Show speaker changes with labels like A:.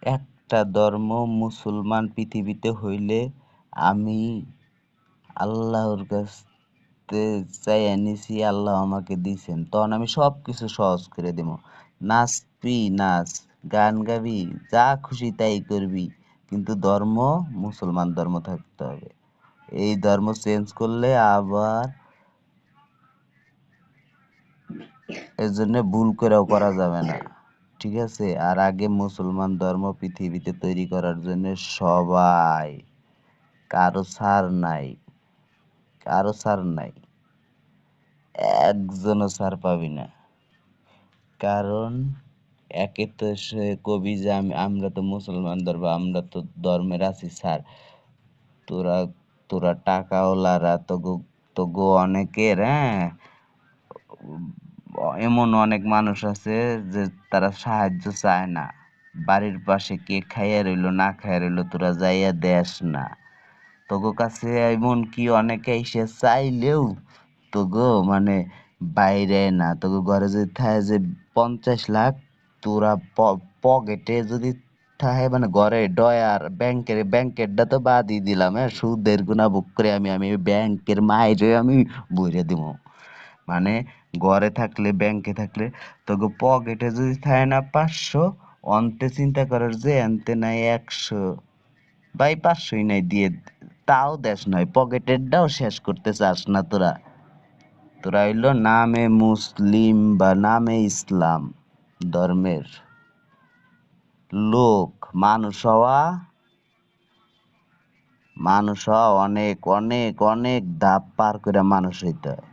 A: একটা ধর্ম মুসলমান পৃথিবীতে হইলে আমি আল্লাহর কাছে চাইয়া নিছি, আল্লাহ আমাকে দিছেন, তখন আমি সবকিছু সহজ করে দেব। নাচবি নাচ, গান গাবি, যা খুশি তাই করবি, কিন্তু ধর্ম মুসলমান ধর্ম থাকতে হবে। এই ধর্ম চেঞ্জ করলে আবার এর জন্য ভুল করেও করা যাবে না। ঠিক আছে? আর আগে মুসলমান ধর্ম পৃথিবীতে তৈরি করার জন্য সবাই, কারো ছাড় নাই, কারো ছাড় নাই, একজনও ছাড় পাবি না। কারণ একে তো সে কবি যে আমরা তো মুসলমান ধর্ম, আমরা তো ধর্মের আছি ছাড়। তোরা তোরা টাকাওয়ালারা তোগো অনেকের, হ্যাঁ, এমন অনেক মানুষ আছে যে তারা সাহায্য চায় না। বাড়ির পাশে কে খাইয়া রইলো না খাইয়া রইলো, তোরা যাইয়া দেস না। তোগো কাছে এমন কি অনেকে এসে চাইলেও তোগো মানে বাইরে না, তোগো ঘরে যদি থাকে যে 50 লাখ, তোরা পকেটে যদি থাকে মানে ঘরে ডয়ার ব্যাংকেরটা তো বাদই দিলাম, হ্যাঁ, সুদের গুণা বুক করে আমি আমি ব্যাংকের মাইরে আমি বইরে দিব। মানে ঘরে থাকলে ব্যাংকে থাকলে তোকে পকেটে যদি থাকে না 500, অন্তে চিন্তা করার যে এনতে নাই 100, ভাই 500ই নাই দিয়ে তাও দেশ নয়, পকেটেরটাও শেষ করতে চাস না তোরা। তোরা হইলো নামে মুসলিম বা নামে ইসলাম ধর্মের লোক। মানুষ হওয়া অনেক অনেক অনেক ধাপ পার করে মানুষ হইতে হয়।